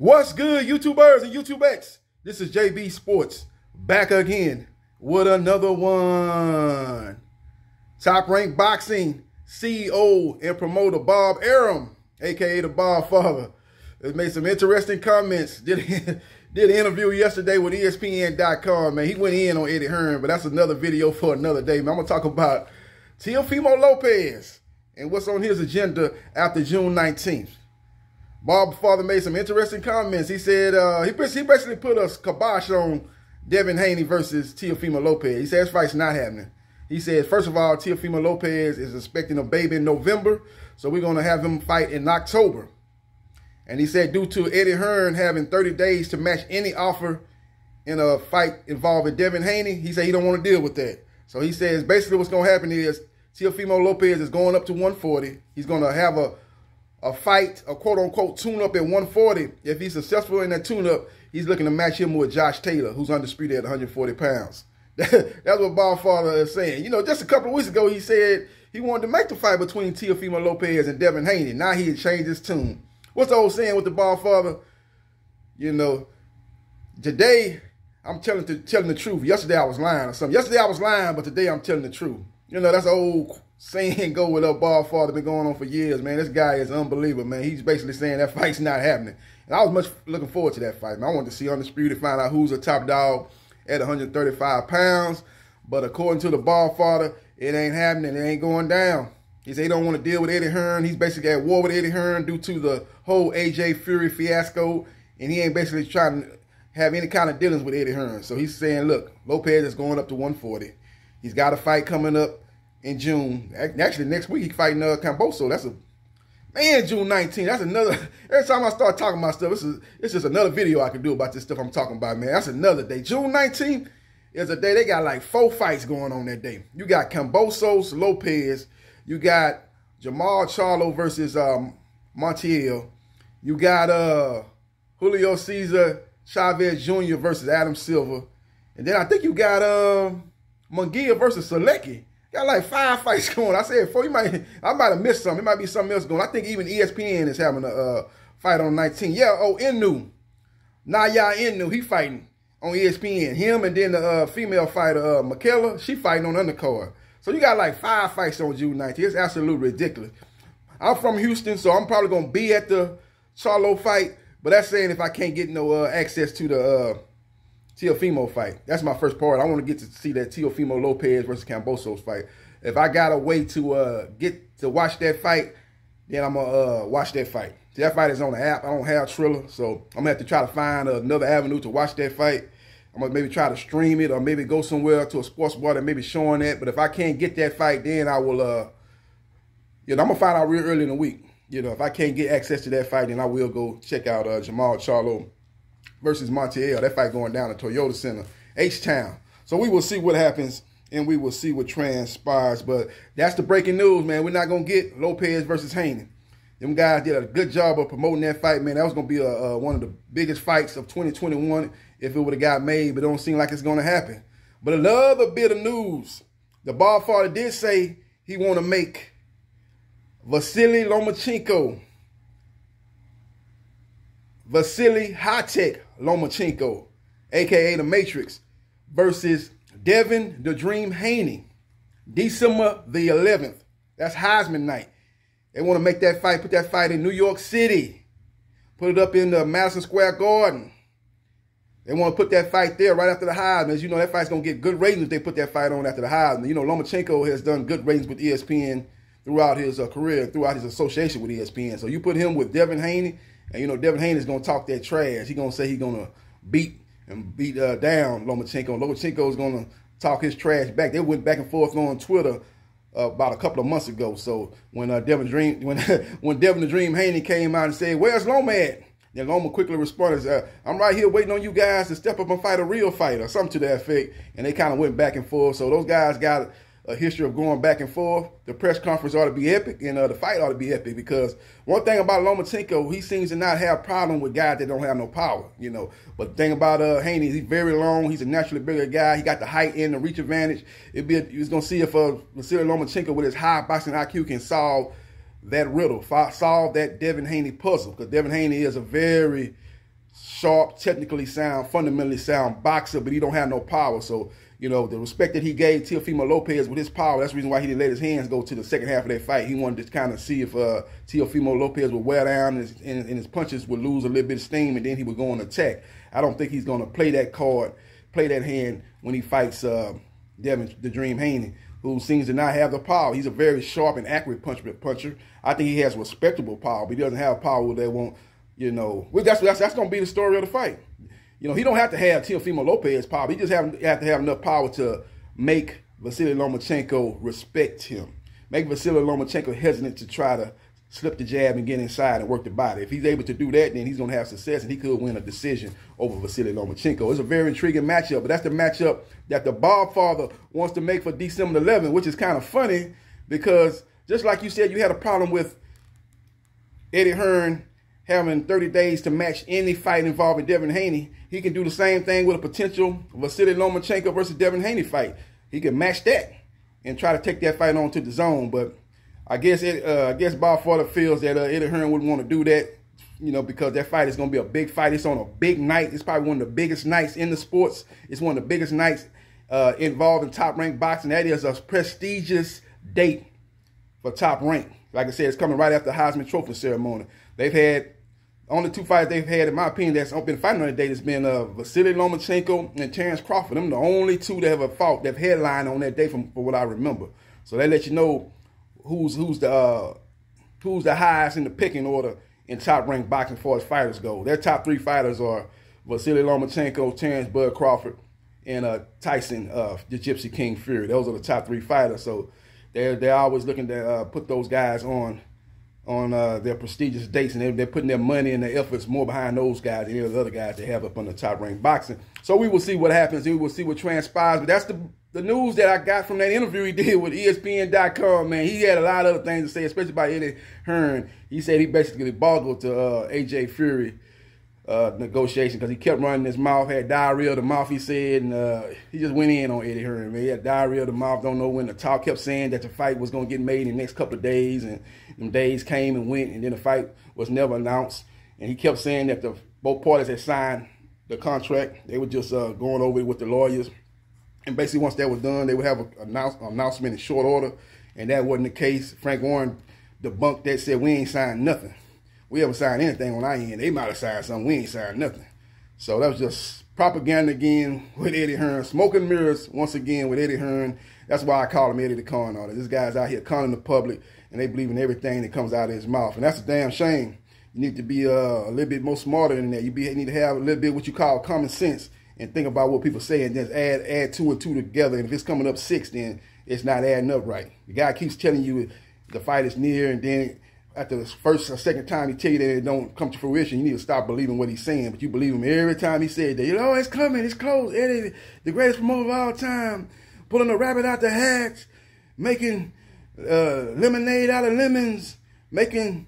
What's good, YouTubers and YouTubettes? This is JB Sports back again with another one. Top Rank Boxing CEO and promoter Bob Arum, aka the Bob Father, has made some interesting comments. Did an interview yesterday with ESPN.com, man. He went in on Eddie Hearn, but that's another video for another day, man. I'm gonna talk about Teofimo Lopez and what's on his agenda after June 19th. Bob Father made some interesting comments. He said he basically put a kibosh on Loma-Haney versus Teofimo Lopez. He said this fight's not happening. He said, first of all, Teofimo Lopez is expecting a baby in November, so we're going to have him fight in October. And he said due to Eddie Hearn having 30 days to match any offer in a fight involving Loma-Haney, he said he don't want to deal with that. So he says basically what's going to happen is Teofimo Lopez is going up to 140. He's going to have a fight, a quote-unquote tune-up at 140. If he's successful in that tune-up, he's looking to match him with Josh Taylor, who's undisputed at 140 pounds. That's what Bob Father is saying. You know, just a couple of weeks ago, he said he wanted to make the fight between Teofimo Lopez and Loma-Haney. Now he had changed his tune. What's the old saying with the Bob Father? You know, today I'm telling the truth. Yesterday I was lying or something. Yesterday I was lying, but today I'm telling the truth. You know, that's an old saying go with a Bob Father, been going on for years, man. This guy is unbelievable, man. He's basically saying that fight's not happening. And I was much looking forward to that fight, man. I wanted to see Undisputed, find out who's a top dog at 135 pounds. But according to the Bob Father, it ain't happening. It ain't going down. He said he don't want to deal with Eddie Hearn. He's basically at war with Eddie Hearn due to the whole AJ Fury fiasco. And he ain't basically trying to have any kind of dealings with Eddie Hearn. So he's saying, look, Lopez is going up to 140. He's got a fight coming up in June. Actually, next week, he's fighting Camboso. That's a, man, June 19th. That's another, every time I start talking about stuff, it's just another video I can do about this stuff I'm talking about, man. That's another day. June 19th is a day, they got like 4 fights going on that day. You got Cambosos, Lopez. You got Jamal Charlo versus Montiel. You got Julio Cesar Chavez Jr. versus Adam Silva. And then I think you got Munguia versus Selecki. Got like 5 fights going. I said 4. I might have missed something. It might be something else going. I think even ESPN is having a fight on 19. Yeah, Inu. Naya Inu, he fighting on ESPN. Him and then the female fighter, Michaela, she fighting on undercard. So you got like 5 fights on June 19th. It's absolutely ridiculous. I'm from Houston, so I'm probably going to be at the Charlo fight. But that's saying if I can't get no access to the Teofimo fight. That's my first part. I want to get to see that Teofimo Lopez versus Cambosos fight. If I got a way to get to watch that fight, then I'm going to watch that fight. See, that fight is on the app. I don't have Triller, so I'm going to have to try to find another avenue to watch that fight. I'm going to maybe try to stream it or maybe go somewhere to a sports bar that may be showing that. But if I can't get that fight, then I will, you know, I'm going to find out real early in the week. You know, if I can't get access to that fight, then I will go check out Jamal Charlo versus Montiel. That fight going down at Toyota Center, H-Town. So we will see what happens and we will see what transpires. But that's the breaking news, man. We're not going to get Lopez versus Haney. Them guys did a good job of promoting that fight, man. That was going to be one of the biggest fights of 2021 if it would have got made, but it don't seem like it's going to happen. But another bit of news. The Bob Father did say he want to make Vasily Lomachenko, Vasily High-Tech Lomachenko, a.k.a. The Matrix, versus Devin the Dream Haney, December the 11th. That's Heisman night. They want to make that fight, put that fight in New York City, put it up in the Madison Square Garden. They want to put that fight there right after the Heisman. As you know, that fight's going to get good ratings if they put that fight on after the Heisman. You know, Lomachenko has done good ratings with ESPN throughout his career, throughout his association with ESPN. So you put him with Devin Haney, and you know Loma-Haney is going to talk that trash. He's going to say he's going to beat down Lomachenko. Lomachenko is going to talk his trash back. They went back and forth on Twitter about a couple of months ago. So when Devin the Dream Haney came out and said, "Where's Loma at?" Then Loma quickly responded, "I'm right here waiting on you guys to step up and fight a real fight," or something to that effect. And they kind of went back and forth. So those guys got a history of going back and forth. The press conference ought to be epic, and the fight ought to be epic, because one thing about Lomachenko, he seems to not have a problem with guys that don't have no power, you know. But the thing about Haney, he's very long. He's a naturally bigger guy. He got the height and the reach advantage. He's going to see if Vasily Lomachenko with his high boxing IQ can solve that riddle, solve that Devin Haney puzzle, because Devin Haney is a very sharp, technically sound, fundamentally sound boxer, but he don't have no power. So, you know, the respect that he gave Teofimo Lopez with his power, that's the reason why he didn't let his hands go to the second half of that fight. He wanted to kind of see if Teofimo Lopez would wear down and his punches would lose a little bit of steam, and then he would go on attack. I don't think he's going to play that card, play that hand when he fights Devin the Dream Haney, who seems to not have the power. He's a very sharp and accurate puncher. I think he has respectable power, but he doesn't have power that won't, you know, that's going to be the story of the fight. You know, he don't have to have Teofimo Lopez power. He just have to have enough power to make Vasily Lomachenko respect him. Make Vasily Lomachenko hesitant to try to slip the jab and get inside and work the body. If he's able to do that, then he's going to have success, and he could win a decision over Vasily Lomachenko. It's a very intriguing matchup, but that's the matchup that the Bob father wants to make for December 11th, which is kind of funny because just like you said, you had a problem with Eddie Hearn having 30 days to match any fight involving Devin Haney. He can do the same thing with a potential Vasily Lomachenko versus Devin Haney fight. He can match that and try to take that fight on to the zone. But I guess Bob Father feels that Eddie Hearn wouldn't want to do that, you know, because that fight is going to be a big fight. It's on a big night. It's probably one of the biggest nights in the sports. It's one of the biggest nights involved in top-ranked boxing. That is a prestigious date for Top Rank. Like I said, it's coming right after the Heisman Trophy ceremony. They've had, only two fights they've had, in my opinion, that's been fighting on the date has been Vasily Lomachenko and Terrence Crawford. Them the only two that have fought, that headlined on that day from what I remember. So they let you know who's the highest in the picking order in top-ranked boxing as far as fighters go. Their top three fighters are Vasily Lomachenko, Terrence Bud Crawford, and Tyson, the Gypsy King Fury. Those are the top three fighters. So they're always looking to put those guys on their prestigious dates, and they're putting their money and their efforts more behind those guys than the other guys they have up on the top-ranked boxing. So we will see what happens, and we will see what transpires. But that's the news that I got from that interview he did with ESPN.com, man. He had a lot of other things to say, especially about Eddie Hearn. He said he basically boggled to AJ Fury negotiation because he kept running his mouth, had diarrhea of the mouth, he said, and he just went in on Eddie Hearn, man. He had diarrhea of the mouth, don't know when to talk, kept saying that the fight was going to get made in the next couple of days, and them days came and went, and then the fight was never announced. And he kept saying that both parties had signed the contract. They were just going over it with the lawyers. And basically, once that was done, they would have an announcement in short order. And that wasn't the case. Frank Warren debunked that, said, we ain't signed nothing. We haven't signed anything on our end. They might have signed something. We ain't signed nothing. So that was just propaganda again with Eddie Hearn. Smoke and mirrors once again with Eddie Hearn. That's why I call him Eddie the Con Artist. This guy's out here conning the public, and they believe in everything that comes out of his mouth. And that's a damn shame. You need to be a little bit more smarter than that. You need to have a little bit what you call common sense and think about what people say and just add two and two together. And if it's coming up 6, then it's not adding up right. The guy keeps telling you the fight is near, and then after the first or second time he tell you that it don't come to fruition, you need to stop believing what he's saying. But you believe him every time he said that. You know, it's coming, it's close. Eddie, the greatest promoter of all time, pulling a rabbit out the hat, making lemonade out of lemons, making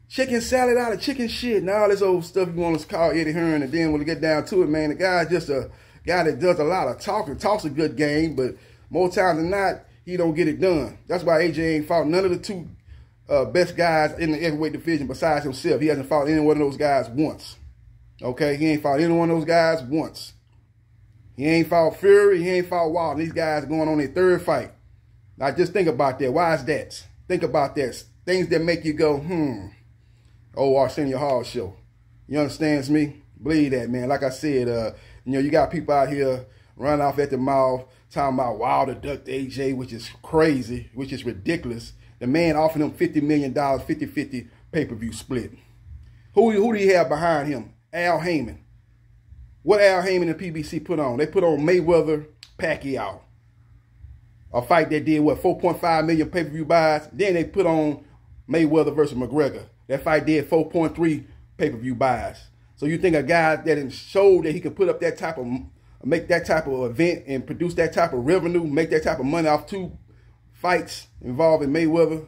chicken salad out of chicken shit, and all this old stuff you want to call Eddie Hearn. And then when we get down to it, man, the guy's just a guy that does a lot of talking. Talks a good game, but more times than not, he don't get it done. That's why AJ ain't fought none of the two best guys in the heavyweight division besides himself. He hasn't fought any one of those guys once. Okay, he ain't fought any one of those guys once. He ain't fought Fury. He ain't fought Wilder. These guys are going on their third fight. Now just think about that. Why is that? Think about that. Things that make you go, Oh, Arsenio Hall show. You understand me? Believe that, man. Like I said, you got people out here running off at the mouth, talking about Wilder ducked AJ, which is crazy, which is ridiculous. The man offered him $50 million, 50-50 pay-per-view split. Who do you have behind him? Al Heyman. What Al Heyman and PBC put on? They put on Mayweather, Pacquiao. A fight that did, what, 4.5 million pay-per-view buys? Then they put on Mayweather versus McGregor. That fight did 4.3 pay-per-view buys. So you think a guy that showed that he could put up that type of, make that type of event and produce that type of revenue, make that type of money off 2 fights involving Mayweather,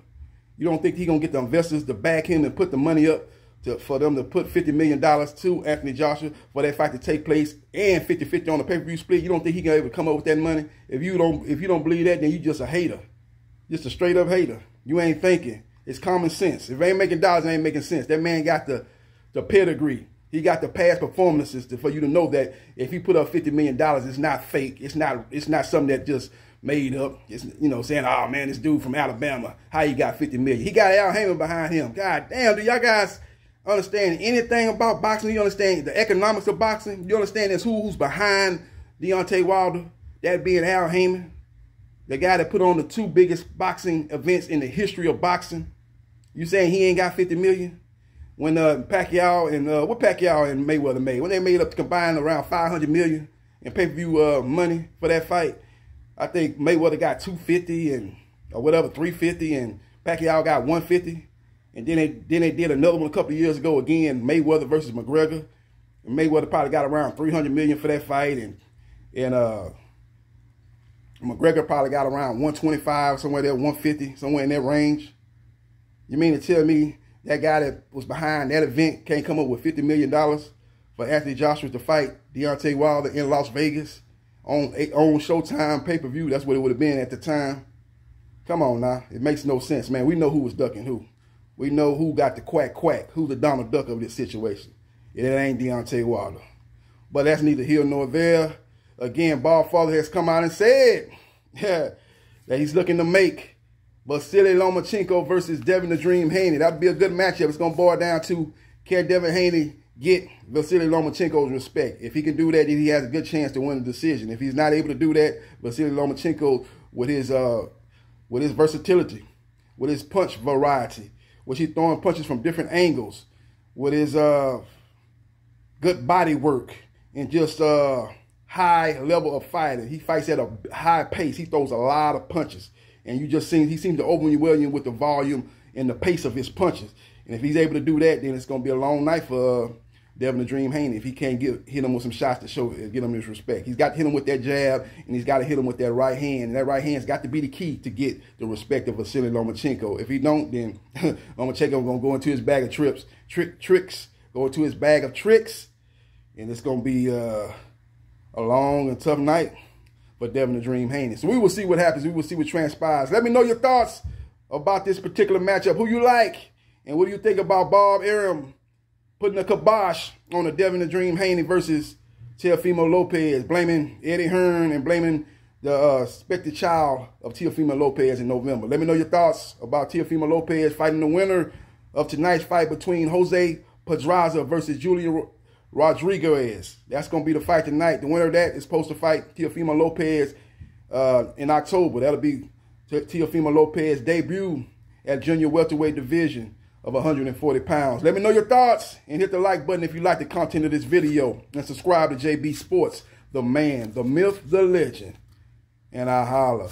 you don't think he gonna get the investors to back him and put the money up for them to put $50 million to Anthony Joshua for that fight to take place and 50-50 on the pay-per-view split? You don't think he gonna able to come up with that money? If you don't believe that, then you just a hater. Just a straight up hater. You ain't thinking. It's common sense. If it ain't making dollars, it ain't making sense. That man got the pedigree. He got the past performances for you to know that if he put up $50 million, it's not fake. It's not something that just made up. It's, you know, saying, oh man, this dude from Alabama, how you got $50 million? He got Al Heyman behind him. God damn, do y'all guys understand anything about boxing? You understand the economics of boxing? You understand this who's behind Deontay Wilder? That being Al Heyman, the guy that put on the 2 biggest boxing events in the history of boxing. You saying he ain't got $50 million? When Pacquiao and what Pacquiao and Mayweather made, when they made up combined around $500 million in pay-per-view money for that fight, I think Mayweather got $250 and or whatever, $350, and Pacquiao got $150. And then they did another one a couple of years ago again, Mayweather versus McGregor. And Mayweather probably got around $300 million for that fight, and McGregor probably got around $125, somewhere there, $150, somewhere in that range. You mean to tell me that guy that was behind that event can't come up with $50 million for Anthony Joshua to fight Deontay Wilder in Las Vegas on Showtime pay-per-view? That's what it would have been at the time. Come on now. It makes no sense, man. We know who was ducking who. We know who got the quack, who's the Donald Duck of this situation. It ain't Deontay Wilder. But that's neither here nor there. Again, Ballfather has come out and said that he's looking to make Vasily Lomachenko versus Devin the Dream Haney. That would be a good matchup. It's going to boil down to, can Devin Haney get Vasily Lomachenko's respect? If he can do that, then he has a good chance to win the decision. If he's not able to do that, Vasily Lomachenko, with his versatility, with his punch variety, with he's throwing punches from different angles, with his good body work, and just high level of fighting. He fights at a high pace. He throws a lot of punches. And you just seen he seems to overwhelm you with the volume and the pace of his punches. And if he's able to do that, then it's going to be a long night for Devin the Dream Haney if he can't hit him with some shots to show, get him his respect. He's got to hit him with that jab, and he's got to hit him with that right hand. And that right hand's got to be the key to get the respect of Vasily Lomachenko. If he don't, then Lomachenko going to go into his bag of tricks, go into his bag of tricks, and it's going to be a long and tough night for Devin the Dream Haney. So we will see what happens. We will see what transpires. Let me know your thoughts about this particular matchup. Who you like? And what do you think about Bob Arum putting a kibosh on the Devin the Dream Haney versus Teofimo Lopez, blaming Eddie Hearn and blaming the expected child of Teofimo Lopez in November? Let me know your thoughts about Teofimo Lopez fighting the winner of tonight's fight between Jose Pedraza versus Julio Rodriguez. That's going to be the fight tonight. The winner of that is supposed to fight Teofimo Lopez in October. That'll be Teofimo Lopez's debut at junior welterweight division of 140 pounds. Let me know your thoughts and hit the like button if you like the content of this video. And subscribe to JB Sports, the man, the myth, the legend. And I holla.